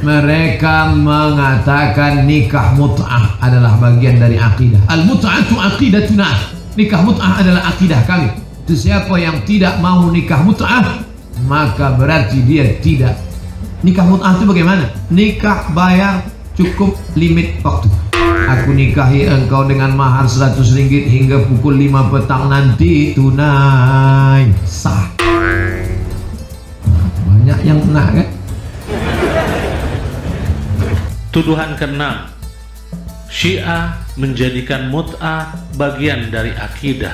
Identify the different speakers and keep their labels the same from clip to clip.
Speaker 1: Mereka mengatakan nikah mut'ah adalah bagian dari akidah. Al-mut'atu aqidatuna. Nikah mut'ah adalah akidah kami. Itu siapa yang tidak mau nikah mut'ah, maka berarti dia tidak. Nikah mut'ah itu bagaimana? Nikah bayar cukup limit waktu. Aku nikahi engkau dengan mahar 100 ringgit hingga pukul 5 petang nanti, tunai, sah. Banyak yang kena kan?
Speaker 2: Tuduhan keenam, Syiah menjadikan mut'ah bagian dari akidah.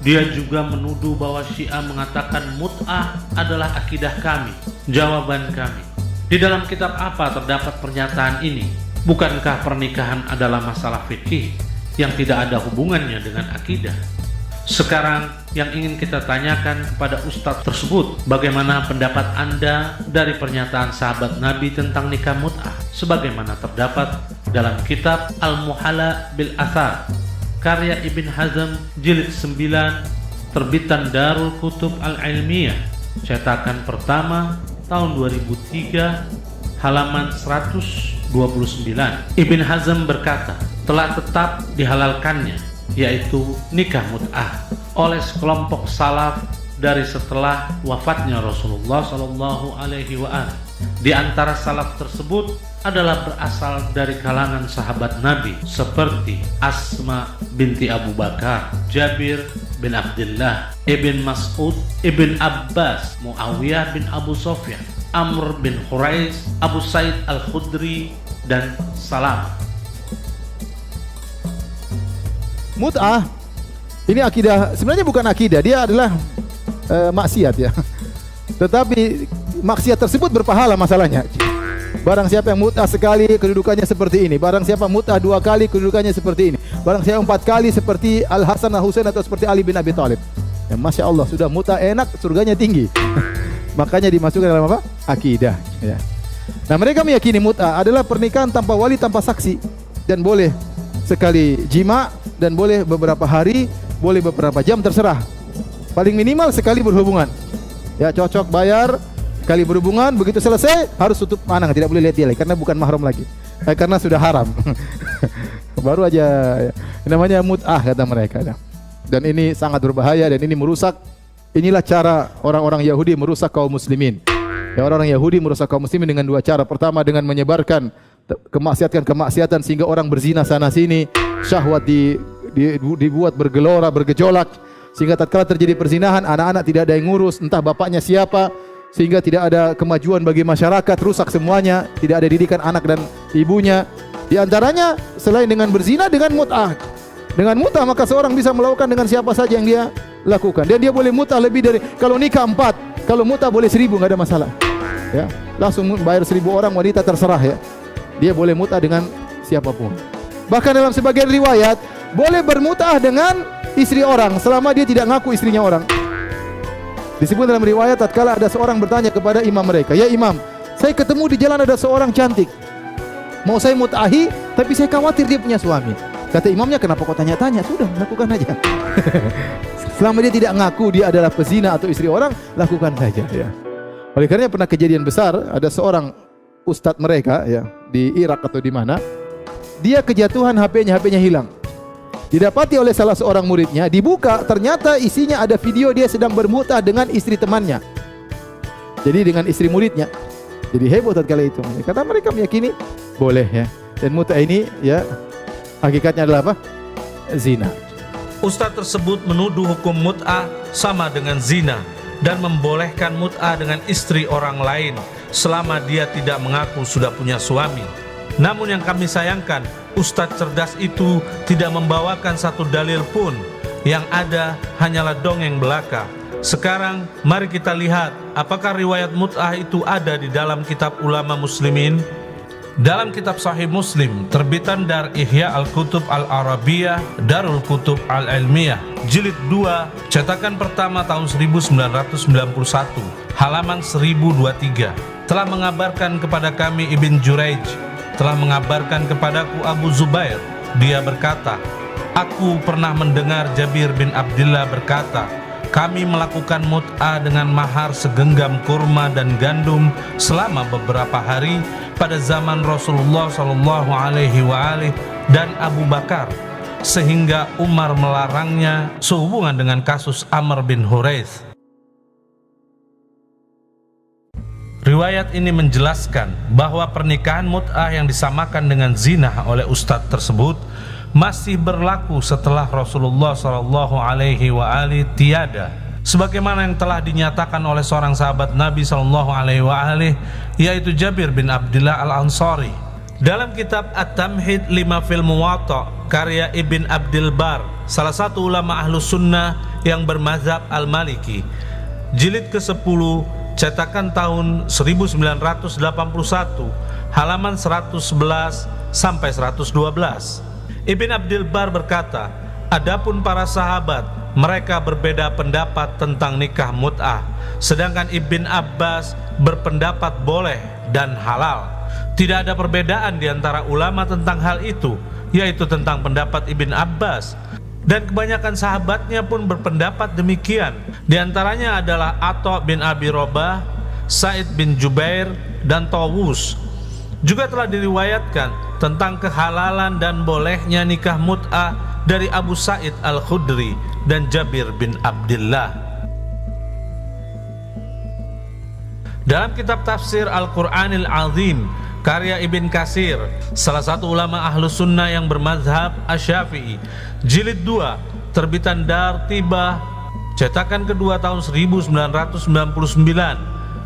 Speaker 2: Dia juga menuduh bahwa Syiah mengatakan mut'ah adalah akidah kami. Jawaban kami, di dalam kitab apa terdapat pernyataan ini? Bukankah pernikahan adalah masalah fikih yang tidak ada hubungannya dengan akidah? Sekarang yang ingin kita tanyakan kepada ustadz tersebut, bagaimana pendapat Anda dari pernyataan sahabat Nabi tentang nikah mut'ah sebagaimana terdapat dalam kitab Al-Muhalla bil Athar karya Ibn Hazm jilid 9 terbitan Darul Kutub Al-Ilmiyah cetakan pertama tahun 2003 halaman 129. Ibn Hazm berkata, telah tetap dihalalkannya, yaitu nikah mut'ah oleh sekelompok salaf dari setelah wafatnya Rasulullah Shallallahu Alaihi Wasallam. Di antara salaf tersebut adalah berasal dari kalangan sahabat Nabi seperti Asma binti Abu Bakar, Jabir bin Abdullah, Ibn Mas'ud, Ibn Abbas, Muawiyah bin Abu Sufyan, Amr bin Hurais, Abu Said Al-Khudri, dan Salam.
Speaker 3: Mut'ah ini akidah, sebenarnya bukan akidah, dia adalah maksiat ya. Tetapi maksiat tersebut berpahala masalahnya. Barang siapa yang mut'ah sekali kedudukannya seperti ini. Barang siapa mut'ah 2 kali kedudukannya seperti ini. Barang siapa 4 kali seperti Al-Hasan Al-Husain atau seperti Ali bin Abi Thalib. Ya, Masya Allah, sudah mut'ah enak, surganya tinggi. Makanya dimasukkan dalam apa? Akidah ya. Nah, mereka meyakini mut'ah adalah pernikahan tanpa wali, tanpa saksi, dan boleh sekali jima, dan boleh beberapa hari, boleh beberapa jam, terserah. Paling minimal sekali berhubungan. Ya, cocok, bayar, kali berhubungan, begitu selesai harus tutup panang, tidak boleh lihat dia lagi karena bukan mahram lagi. Karena sudah haram. Baru aja ya. Namanya mut'ah kata mereka. Dan ini sangat berbahaya dan ini merusak. Inilah cara orang-orang Yahudi merusak kaum muslimin. Ya, orang-orang Yahudi merusak kaum muslimin dengan 2 cara. Pertama dengan menyebarkan kemaksiatan sehingga orang berzina sana sini, syahwat dibuat bergelora, bergejolak, sehingga tatkala terjadi perzinahan anak-anak tidak ada yang ngurus, entah bapaknya siapa, sehingga tidak ada kemajuan bagi masyarakat, rusak semuanya, tidak ada didikan anak dan ibunya. Di antaranya selain dengan berzina, dengan mut'ah. Dengan mut'ah maka seorang bisa melakukan dengan siapa saja yang dia lakukan. Dan dia boleh mut'ah lebih dari, kalau nikah 4, kalau mut'ah boleh 1000, nggak ada masalah. Ya, langsung bayar 1000 orang wanita terserah ya. Dia boleh mut'ah dengan siapapun. Bahkan dalam sebagian riwayat boleh bermut'ah dengan istri orang selama dia tidak ngaku istrinya orang. Disebut dalam riwayat tatkala ada seorang bertanya kepada imam mereka, "Ya imam, saya ketemu di jalan ada seorang cantik. Mau saya mut'ahi, tapi saya khawatir dia punya suami." Kata imamnya, "Kenapa kau tanya-tanya? Sudah, lakukan aja." Selama dia tidak ngaku dia adalah pezina atau istri orang, lakukan saja ya. Oleh karena pernah kejadian besar, ada seorang ustadz mereka ya di Irak atau di mana, dia kejatuhan HP-nya hilang. Didapati oleh salah seorang muridnya, dibuka, ternyata isinya ada video dia sedang bermut'ah dengan istri temannya. Jadi dengan istri muridnya. Jadi heboh tatkala itu. Karena mereka meyakini boleh ya. Dan mut'ah ini ya hakikatnya adalah apa? Zina.
Speaker 2: Ustadz tersebut menuduh hukum mut'ah sama dengan zina dan membolehkan mut'ah dengan istri orang lain selama dia tidak mengaku sudah punya suami. Namun yang kami sayangkan, Ustadz cerdas itu tidak membawakan satu dalil pun. Yang ada hanyalah dongeng belaka. Sekarang mari kita lihat apakah riwayat mut'ah itu ada di dalam kitab ulama muslimin. Dalam kitab Sahih Muslim terbitan Dar Ihya Al-Kutub Al-Arabiyah Darul Kutub Al-Ilmiyah jilid 2 cetakan pertama tahun 1991 halaman 1023 telah mengabarkan kepada kami Ibn Juraij, telah mengabarkan kepadaku Abu Zubair, dia berkata, aku pernah mendengar Jabir bin Abdullah berkata, kami melakukan mut'ah dengan mahar segenggam kurma dan gandum selama beberapa hari, pada zaman Rasulullah SAW dan Abu Bakar, sehingga Umar melarangnya sehubungan dengan kasus Amr bin Huraith. Riwayat ini menjelaskan bahwa pernikahan mut'ah yang disamakan dengan zina oleh ustadz tersebut masih berlaku setelah Rasulullah SAW tiada, sebagaimana yang telah dinyatakan oleh seorang sahabat Nabi SAW, yaitu Jabir bin Abdullah Al-Ansari. Dalam kitab At-Tamhid lima fil Muwatta karya Ibn Abdil Bar, salah satu ulama Ahlus Sunnah yang bermazhab Al-Maliki, jilid ke-10, cetakan tahun 1981, halaman 111 sampai 112. Ibn Abdil Bar berkata, adapun para sahabat, mereka berbeda pendapat tentang nikah mut'ah, sedangkan Ibn Abbas berpendapat boleh dan halal. Tidak ada perbedaan di antara ulama tentang hal itu, yaitu tentang pendapat Ibn Abbas. Dan kebanyakan sahabatnya pun berpendapat demikian. Di antaranya adalah Atha bin Abi Robah, Sa'id bin Jubair, dan Tawus. Juga telah diriwayatkan tentang kehalalan dan bolehnya nikah mut'ah dari Abu Sa'id Al-Khudri dan Jabir bin Abdullah. Dalam kitab tafsir Al-Quranil Azim karya Ibn Katsir, salah satu ulama Ahlus Sunnah yang bermazhab Asy-Syafi'i, jilid 2, terbitan Dar Tibah, cetakan kedua tahun 1999,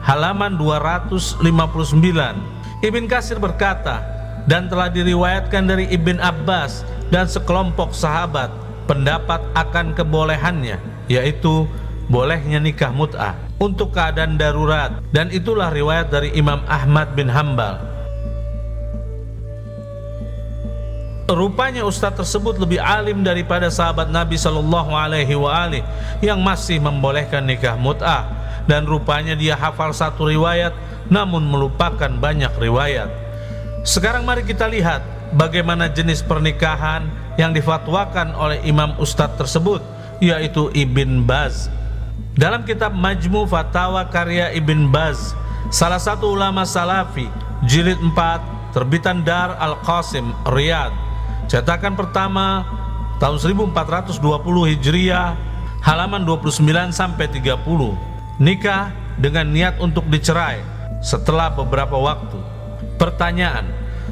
Speaker 2: halaman 259. Ibn Katsir berkata, dan telah diriwayatkan dari Ibn Abbas dan sekelompok sahabat pendapat akan kebolehannya, yaitu bolehnya nikah mut'ah untuk keadaan darurat, dan itulah riwayat dari Imam Ahmad bin Hambal. Rupanya ustadz tersebut lebih alim daripada sahabat Nabi SAW yang masih membolehkan nikah mut'ah, dan rupanya dia hafal satu riwayat namun melupakan banyak riwayat. Sekarang mari kita lihat bagaimana jenis pernikahan yang difatwakan oleh imam ustadz tersebut, yaitu Ibn Baz. Dalam kitab Majmu Fatawa karya Ibn Baz, salah satu ulama Salafi, jilid 4, terbitan Dar Al-Qasim, Riyadh, cetakan pertama tahun 1420 Hijriah, halaman 29 sampai 30. Nikah dengan niat untuk dicerai setelah beberapa waktu. Pertanyaan: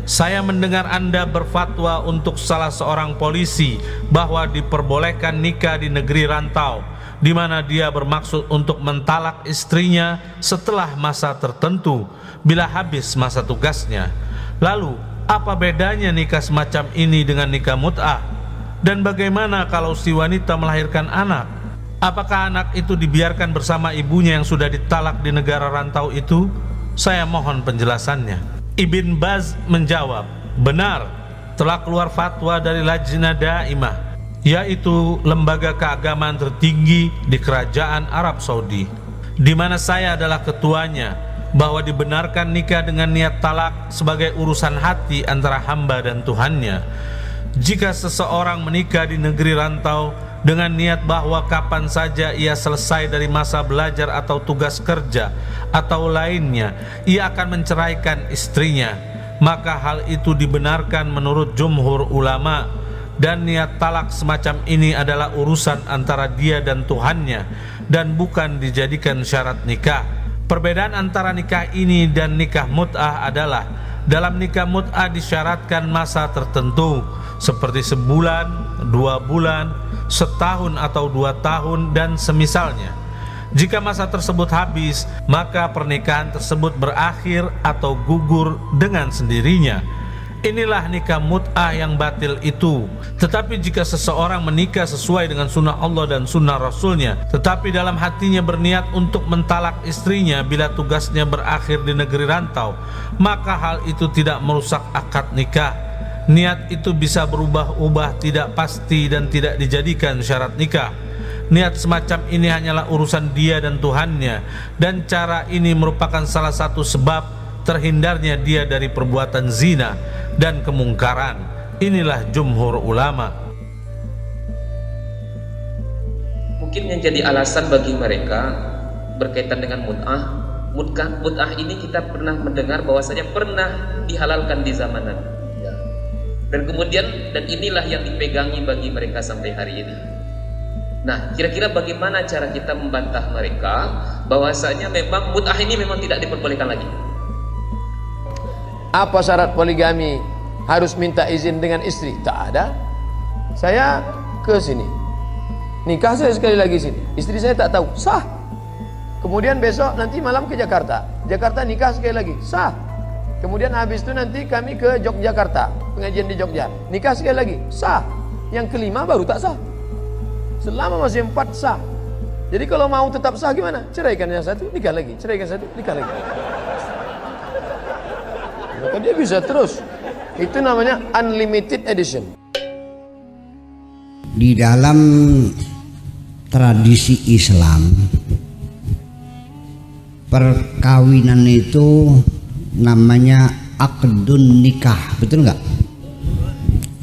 Speaker 2: saya mendengar Anda berfatwa untuk salah seorang polisi bahwa diperbolehkan nikah di negeri rantau, di mana dia bermaksud untuk mentalak istrinya setelah masa tertentu bila habis masa tugasnya. Lalu, apa bedanya nikah semacam ini dengan nikah mut'ah? Dan bagaimana kalau si wanita melahirkan anak? Apakah anak itu dibiarkan bersama ibunya yang sudah ditalak di negara rantau itu? Saya mohon penjelasannya. Ibn Baz menjawab, benar, telah keluar fatwa dari Lajnah Daimah, yaitu lembaga keagamaan tertinggi di kerajaan Arab Saudi, di mana saya adalah ketuanya, bahwa dibenarkan nikah dengan niat talak sebagai urusan hati antara hamba dan Tuhannya. Jika seseorang menikah di negeri rantau dengan niat bahwa kapan saja ia selesai dari masa belajar atau tugas kerja atau lainnya, ia akan menceraikan istrinya, maka hal itu dibenarkan menurut jumhur ulama, dan niat talak semacam ini adalah urusan antara dia dan Tuhannya dan bukan dijadikan syarat nikah. Perbedaan antara nikah ini dan nikah mut'ah adalah dalam nikah mut'ah disyaratkan masa tertentu seperti sebulan, 2 bulan, setahun atau 2 tahun dan semisalnya. Jika masa tersebut habis, maka pernikahan tersebut berakhir atau gugur dengan sendirinya. Inilah nikah mut'ah yang batil itu. Tetapi jika seseorang menikah sesuai dengan sunnah Allah dan sunnah Rasulnya, tetapi dalam hatinya berniat untuk mentalak istrinya bila tugasnya berakhir di negeri rantau, maka hal itu tidak merusak akad nikah. Niat itu bisa berubah-ubah, tidak pasti dan tidak dijadikan syarat nikah. Niat semacam ini hanyalah urusan dia dan Tuhannya, dan cara ini merupakan salah satu sebab terhindarnya dia dari perbuatan zina dan kemungkaran. Inilah jumhur ulama.
Speaker 4: Mungkin yang jadi alasan bagi mereka berkaitan dengan mut'ah, mut'ah ini kita pernah mendengar bahwasanya pernah dihalalkan di zaman Nabi. Ya. Dan kemudian inilah yang dipegangi bagi mereka sampai hari ini. Nah, kira-kira bagaimana cara kita membantah mereka bahwasanya memang mut'ah ini memang tidak diperbolehkan lagi?
Speaker 5: Apa syarat poligami? Harus minta izin dengan istri? Tak ada. Saya ke sini, nikah saya sekali lagi sini, istri saya tak tahu, sah. Kemudian besok nanti malam ke Jakarta, nikah sekali lagi, sah. Kemudian habis itu nanti kami ke Yogyakarta, pengajian di Jogja, nikah sekali lagi, sah. Yang kelima baru tak sah. Selama masih 4 sah. Jadi kalau mau tetap sah gimana? Ceraikan yang satu, nikah lagi, ceraikan satu, nikah lagi. Maka dia bisa terus. Itu namanya unlimited edition.
Speaker 6: Di dalam tradisi Islam, perkawinan itu namanya akdun nikah, betul nggak?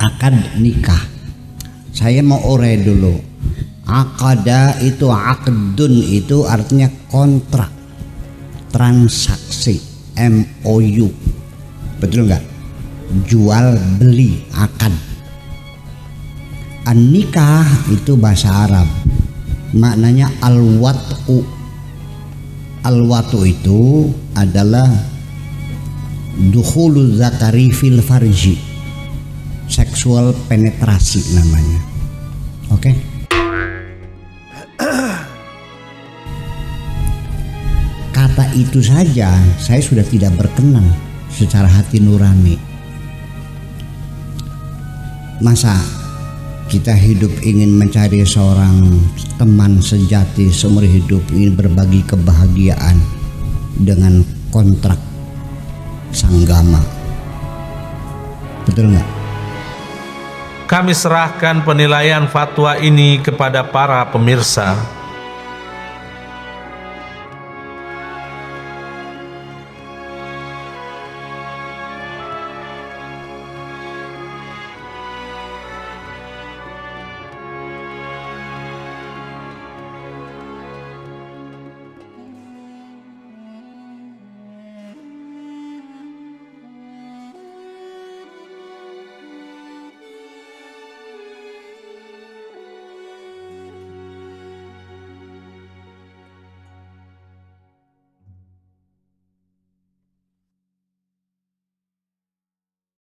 Speaker 6: Akad nikah. Saya mau urai dulu. Akada itu, akdun itu artinya kontrak, transaksi, MOU, betul nggak? Jual beli, akad. An-nikah itu bahasa Arab, maknanya al-wat'u. Al-wat'u itu adalah dukhulu zakari fil farji, seksual penetrasi namanya. Oke? Kata itu saja saya sudah tidak berkenan secara hati nurani. Masa kita hidup ingin mencari seorang teman sejati seumur hidup, ingin berbagi kebahagiaan dengan kontrak sanggama, betul nggak?
Speaker 2: Kami serahkan penilaian fatwa ini kepada para pemirsa.